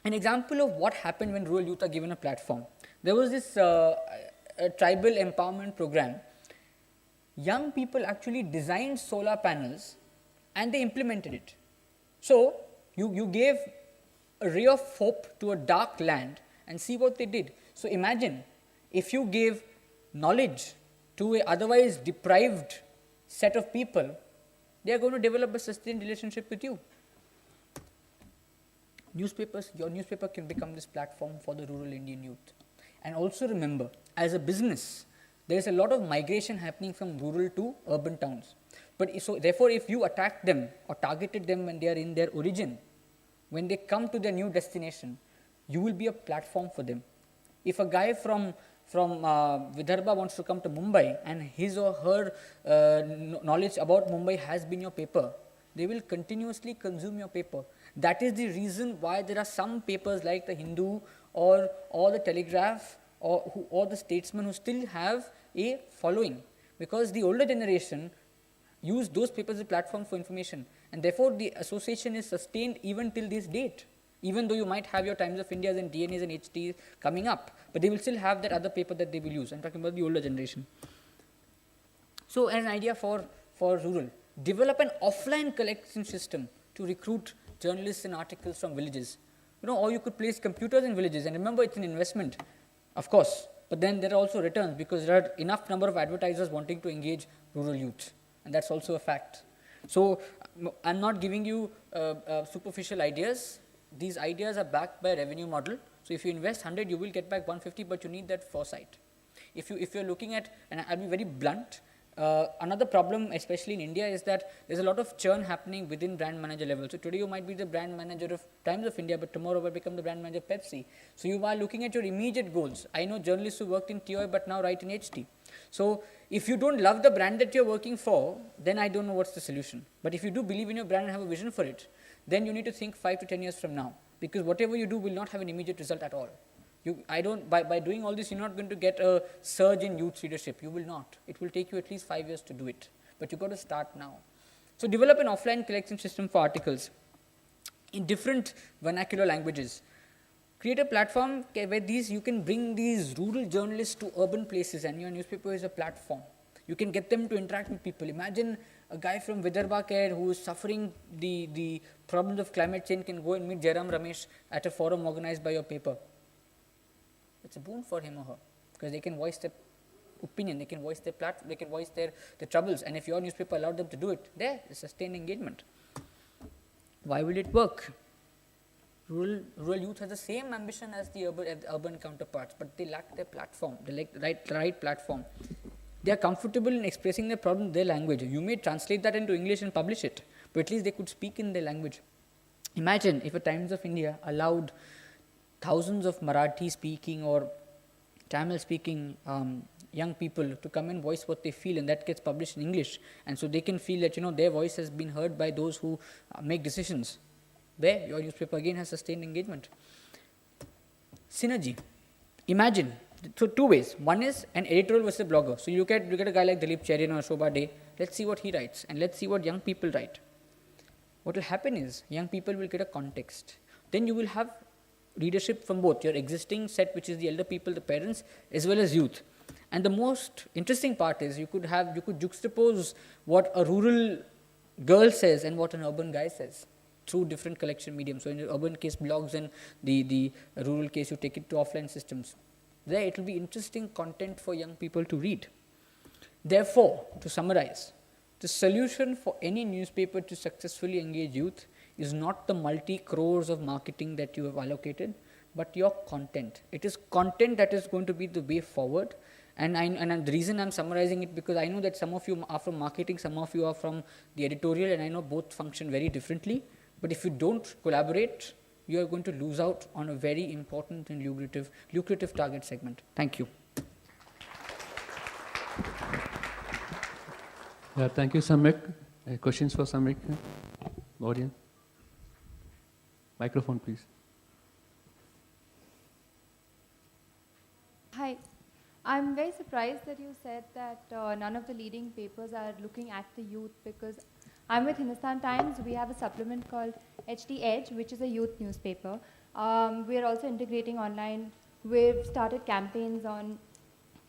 an example of what happened when rural youth are given a platform. There was this a tribal empowerment program. Young people actually designed solar panels and they implemented it. So, you gave a ray of hope to a dark land and see what they did. So, imagine if you gave knowledge to a otherwise deprived set of people, they are going to develop a sustained relationship with you. Newspapers, your newspaper can become this platform for the rural Indian youth. And also remember, as a business, there is a lot of migration happening from rural to urban towns. But so therefore, if you attack them or targeted them when they are in their origin, when they come to their new destination, you will be a platform for them. If a guy from Vidarbha wants to come to Mumbai and his or her knowledge about Mumbai has been your paper, they will continuously consume your paper. That is the reason why there are some papers like the Hindu or the Telegraph or the Statesman who still have a following, because the older generation use those papers as a platform for information, and therefore the association is sustained even till this date. Even though you might have your Times of India's and DNA's and HT's coming up, but they will still have that other paper that they will use. I'm talking about the older generation. So, an idea for rural, develop an offline collection system to recruit journalists and articles from villages. Or you could place computers in villages, and remember, it's an investment, of course, but then there are also returns because there are enough number of advertisers wanting to engage rural youth, and that's also a fact. So, I'm not giving you superficial ideas. These ideas are backed by a revenue model. So, if you invest 100, you will get back 150, but you need that foresight. If you're looking at, and I'll be very blunt, another problem, especially in India, is that there's a lot of churn happening within brand manager level. So, today you might be the brand manager of Times of India, but tomorrow will become the brand manager of Pepsi. So, you are looking at your immediate goals. I know journalists who worked in TOI but now write in HT. So, if you don't love the brand that you're working for, then I don't know what's the solution. But if you do believe in your brand and have a vision for it, then you need to think 5 to 10 years from now, because whatever you do will not have an immediate result at all. By doing all this, you're not going to get a surge in youth leadership. You will not. It will take you at least 5 years to do it, but you've got to start now. So, develop an offline collection system for articles in different vernacular languages. Create a platform where you can bring these rural journalists to urban places, and your newspaper is a platform. You can get them to interact with people. Imagine a guy from Vidarbha who is suffering the problems of climate change can go and meet Jairam Ramesh at a forum organized by your paper. It's a boon for him or her, because they can voice their opinion, they can voice their platform, they can voice their troubles, and if your newspaper allowed them to do it, there is sustained engagement. Why will it work? Rural youth has the same ambition as the urban counterparts, but they lack their platform, they lack the right platform. They are comfortable in expressing their problem in their language. You may translate that into English and publish it, but at least they could speak in their language. Imagine if a Times of India allowed thousands of Marathi speaking or Tamil speaking young people to come and voice what they feel, and that gets published in English, and so they can feel that their voice has been heard by those who make decisions. There, your newspaper again has sustained engagement. Synergy. Imagine, so 2 ways. One is an editorial versus a blogger. So you look at a guy like Dalip Cherian or Shobha Day. Let's see what he writes, and let's see what young people write. What will happen is young people will get a context. Then you will have readership from both your existing set, which is the elder people, the parents, as well as youth. And the most interesting part is you could juxtapose what a rural girl says and what an urban guy says through different collection mediums. So in the urban case, blogs, and the rural case, you take it to offline systems. There it will be interesting content for young people to read. Therefore, to summarize, the solution for any newspaper to successfully engage youth is not the multi-crores of marketing that you have allocated, but your content. It is content that is going to be the way forward. And the reason I'm summarizing it, because I know that some of you are from marketing, some of you are from the editorial, and I know both function very differently. But if you don't collaborate, you are going to lose out on a very important and lucrative target segment. Thank you. Yeah, thank you, Samik. Questions for Samik? Audience? Microphone, please. Hi. I'm very surprised that you said that none of the leading papers are looking at the youth, because I'm with Hindustan Times. We have a supplement called HT Edge, which is a youth newspaper. We are also integrating online. We've started campaigns on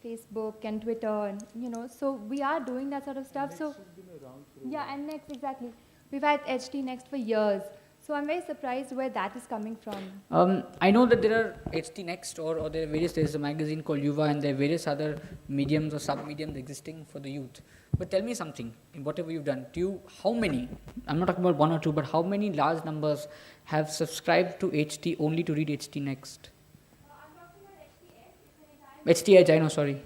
Facebook and Twitter, and so we are doing that sort of stuff. So yeah, and Next, exactly. We've had HT Next for years. So I'm very surprised where that is coming from. I know that there are HT Next or there are there's a magazine called Yuva and there are various other mediums or sub-mediums existing for the youth. But tell me something, in whatever you've done, how many, I'm not talking about one or two, but how many large numbers have subscribed to HT only to read HT Next? I'm talking about HT Edge. HT Edge, I know, sorry.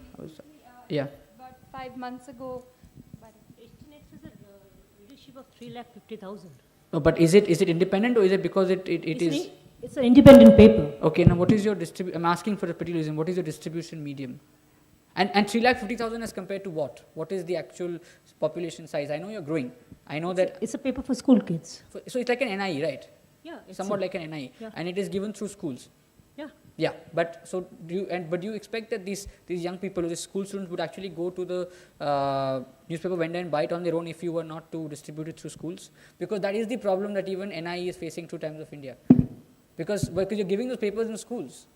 Yeah. About 5 months ago. HTNext has a readership of 350,000. No, but is it independent or is it because it is? It's an independent paper. Okay, now what is your I'm asking for a particular reason. What is your distribution medium? And 350,000 as compared to what? What is the actual population size? I know you're growing. I know that. It's a paper for school kids. So it's like an NIE, right? Yeah. It's Somewhat like an NIE. Yeah. And it is given through schools. Yeah. Yeah, but so do you expect that these young people, these school students, would actually go to the newspaper vendor and buy it on their own if you were not to distribute it through schools? Because that is the problem that even NIE is facing through Times of India. Because you're giving those papers in schools.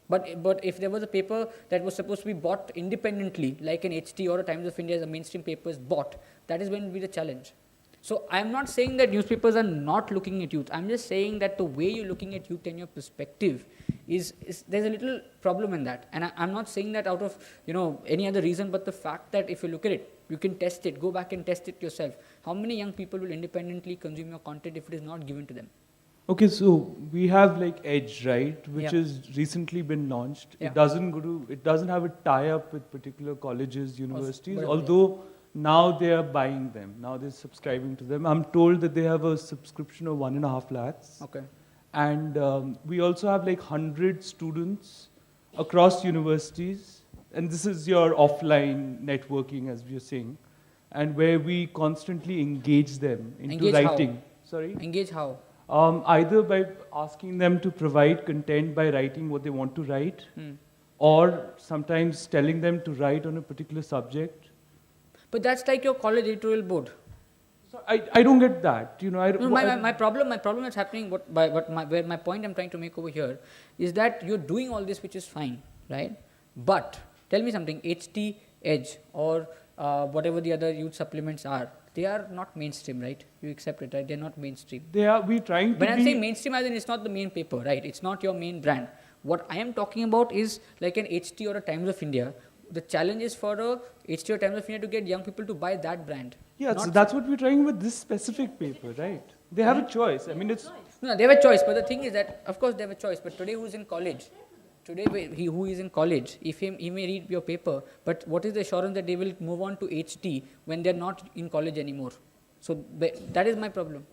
But if there was a paper that was supposed to be bought independently, like an HT or a Times of India as a mainstream paper is bought, that is when it will be the challenge. So I'm not saying that newspapers are not looking at youth. I'm just saying that the way you're looking at youth and your perspective is there's a little problem in that. And I'm not saying that out of any other reason, but the fact that if you look at it, you can test it, go back and test it yourself. How many young people will independently consume your content if it is not given to them? Okay, so we have like Edge, right, which Yeah. has recently been launched. Yeah. It doesn't have a tie-up with particular colleges, universities, but- although now they are buying them. Now they're subscribing to them. I'm told that they have a subscription of 1.5 lakhs. Okay. And we also have like 100 students across universities. And this is your offline networking, as we are saying, and where we constantly engage them into Engage how? writing. Sorry? Engage how? Either by asking them to provide content by writing what they want to write, or sometimes telling them to write on a particular subject. But that's like your college editorial board. So I don't get that. No, my problem that's happening, where my point I'm trying to make over here is that you're doing all this, which is fine, right? But tell me something, HT Edge or whatever the other youth supplements are, they are not mainstream, right? You accept it, right? They're not mainstream. we trying to When I'm be. saying mainstream, as in it's not the main paper, right? It's not your main brand. What I am talking about is like an HT or a Times of India. The challenge is for a HT or Times of India to get young people to buy that brand. Yeah, so Not- that's what we're trying with this specific paper, right? They have a choice. I mean, it's. No, they have a choice, but the thing is that, of course, they have a choice. But today, who is in college, who is in college, if he may read your paper, but what is the assurance that they will move on to HT when they're not in college anymore? So that is my problem.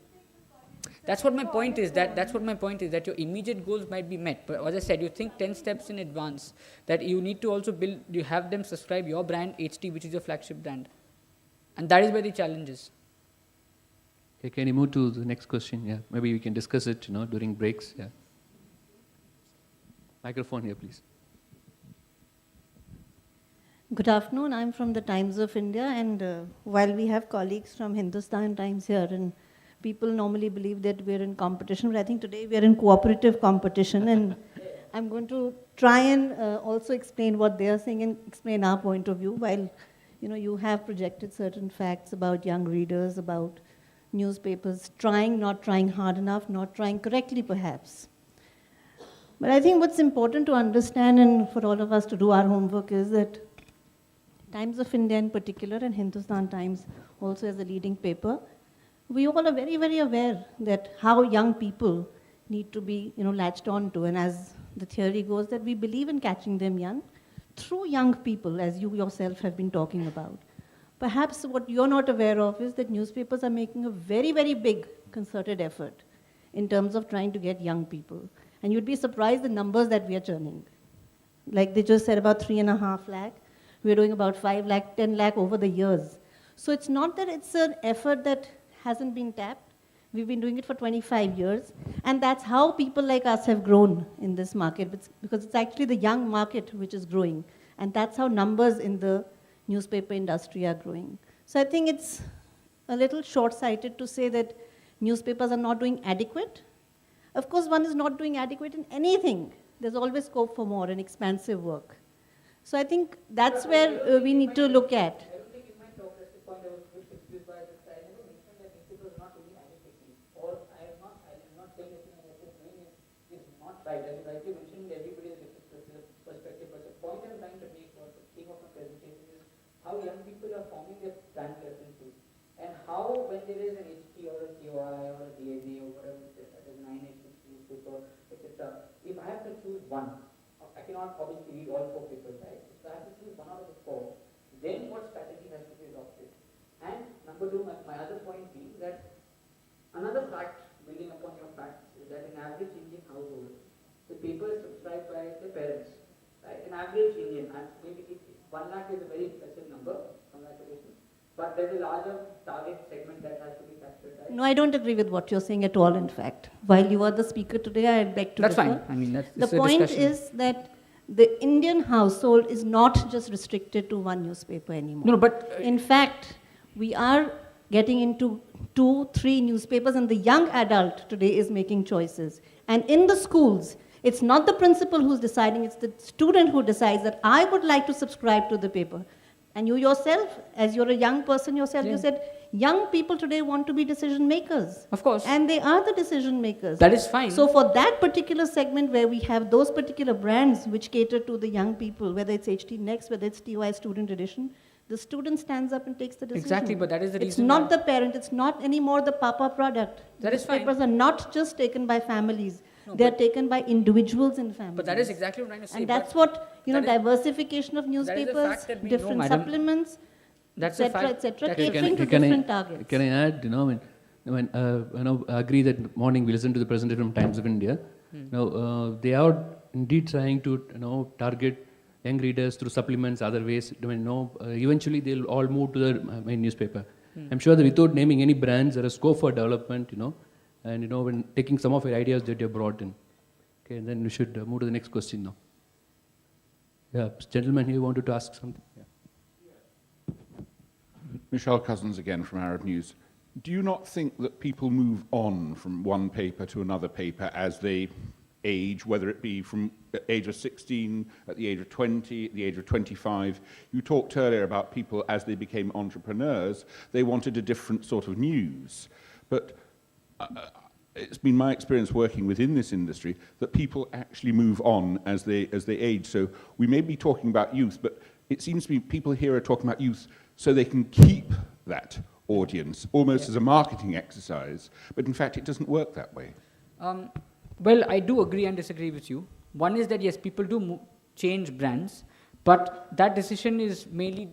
That's what my point is. That your immediate goals might be met, but as I said, you think 10 steps in advance. That you need to also build. You have them subscribe your brand HT, which is your flagship brand, and that is where the challenge is. Okay, can you move to the next question? Yeah, maybe we can discuss it, during breaks. Yeah. Microphone here, please. Good afternoon. I'm from the Times of India, and while we have colleagues from Hindustan Times here, and people normally believe that we're in competition, but I think today we're in cooperative competition, and I'm going to try and also explain what they are saying and explain our point of view, while you have projected certain facts about young readers, about newspapers trying, not trying hard enough, not trying correctly perhaps. But I think what's important to understand, and for all of us to do our homework, is that Times of India in particular, and Hindustan Times also as a leading paper, we all are very, very aware that how young people need to be, latched on to. And as the theory goes, that we believe in catching them young through young people, as you yourself have been talking about. Perhaps what you're not aware of is that newspapers are making a very, very big concerted effort in terms of trying to get young people. And you'd be surprised the numbers that we are churning. Like they just said, about 3.5 lakh. We're doing about 5 lakh, 10 lakh over the years. So it's not that it's an effort that hasn't been tapped. We've been doing it for 25 years. And that's how people like us have grown in this market, because it's actually the young market which is growing. And that's how numbers in the newspaper industry are growing. So I think it's a little short-sighted to say that newspapers are not doing adequate. Of course, one is not doing adequate in anything. There's always scope for more and expansive work. So I think that's where we need to look at. I don't think in my talk that's the point I was confused by this. I never mentioned that newspapers are not doing adequately. Or I'm not saying that what you're doing is not right. As you rightly mentioned, everybody has a different perspective. But the point I'm trying to make, or the theme of my presentation, is how young people are forming their brand preferences. And how, when there is an HT or a TOI or a DNA or whatever it is, that is 9H newspaper, etc., if I have to choose one, I cannot obviously read all 4 papers, right? If I have to choose one out of the 4, then what strategy has to be adopted? And number 2, my other point being that another fact, building upon your facts, is that in average Indian household, the paper is subscribed by the parents, right? An average Indian, and maybe 1 lakh is a very impressive number, congratulations. But there's a larger target segment that has to be captured, right? No, I don't agree with what you're saying at all, in fact. While you are the speaker today, I'd beg to That's differ. fine. I mean, The it's a point discussion. is that the Indian household is not just restricted to one newspaper anymore. No, but In fact, we are getting into 2, 3 newspapers, and the young adult today is making choices. And in the schools, it's not the principal who's deciding, it's the student who decides that I would like to subscribe to the paper. And you yourself, as you're a young person yourself, Yeah. you said young people today want to be decision makers. of course, And they are the decision makers. that is fine. So for that particular segment where we have those particular brands which cater to the young people, whether it's HT Next, whether it's TY Student Edition, the student stands up and takes the decision. Exactly, but that is the It's reason not why- the parent, it's not anymore the papa product. That is fine. Newspapers are not just taken by families, No, they are but- taken by individuals in families. But that is exactly what I'm trying to say. And but that's what, that is- diversification of that is a newspapers, fact that we know, different madam. supplements, that's a etc., fact. etc., that- catering to different targets. Can I add, I agree that morning we listen to the presentation from Times of India. They are indeed trying to, target young readers through supplements, other ways. Eventually they'll all move to the main newspaper. I'm sure that without naming any brands, there is scope for development, and, when taking some of your ideas that you have brought in. Okay, and then we should move to the next question now. Yeah, gentleman here wanted to ask something. Yeah. Michelle Cousins again from Arab News. Do you not think that people move on from one paper to another paper as they age, whether it be from the age of 16, at the age of 20, at the age of 25? You talked earlier about people as they became entrepreneurs, they wanted a different sort of news. But it's been my experience working within this industry that people actually move on as they age. So we may be talking about youth, but it seems to me people here are talking about youth so they can keep that audience, almost as a marketing exercise. But in fact, it doesn't work that way. Well, I do agree and disagree with you. One is that yes, people do change brands, but that decision is mainly,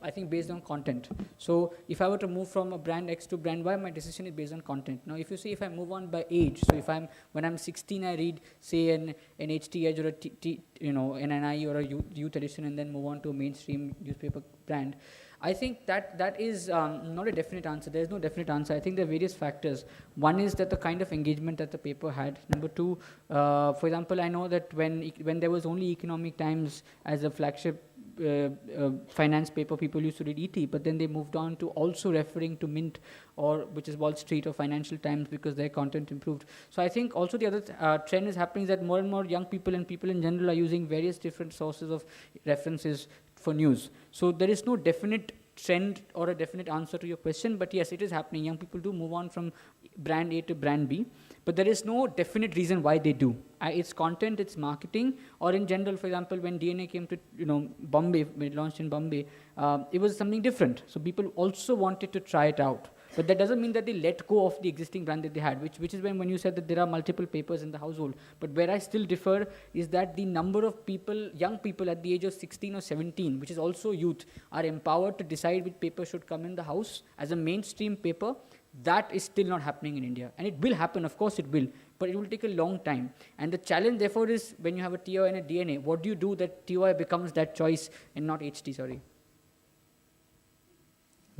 I think based on content. So if I were to move from a brand X to brand Y, my decision is based on content. Now, if you see, if I move on by age, so if when I'm 16, I read, say, an HT Edge or an NI or a youth edition, and then move on to a mainstream newspaper brand. I think that is not a definite answer. There is no definite answer. I think there are various factors. One is that the kind of engagement that the paper had. Number 2, for example, I know that when there was only Economic Times as a flagship finance paper, people used to read ET, but then they moved on to also referring to Mint, which is Wall Street or Financial Times, because their content improved. So I think also the other trend is happening is that more and more young people and people in general are using various different sources of references for news. So there is no definite trend or a definite answer to your question, but yes, it is happening. Young people do move on from brand A to brand B, but there is no definite reason why they do. It's content, it's marketing, or in general, for example, when DNA came to Bombay, when it launched in Bombay, it was something different. So people also wanted to try it out. But that doesn't mean that they let go of the existing brand that they had, which is when you said that there are multiple papers in the household. But where I still differ is that the number of people, young people at the age of 16 or 17, which is also youth, are empowered to decide which paper should come in the house as a mainstream paper. That is still not happening in India. And it will happen, of course it will, but it will take a long time. And the challenge, therefore, is when you have a TOI and a DNA, what do you do that TOI becomes that choice and not HT, sorry?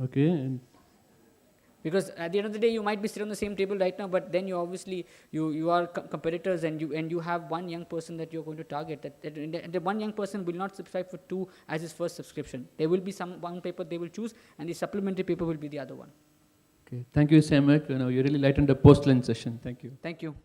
Okay. And because at the end of the day, you might be sitting on the same table right now, but then you obviously, you are competitors, and you have one young person that you're going to target. And the one young person will not subscribe for 2 as his first subscription. There will be one paper they will choose, and the supplementary paper will be the other one. Okay. Thank you, Samak. You really lightened the post-lunch session. Thank you. Thank you.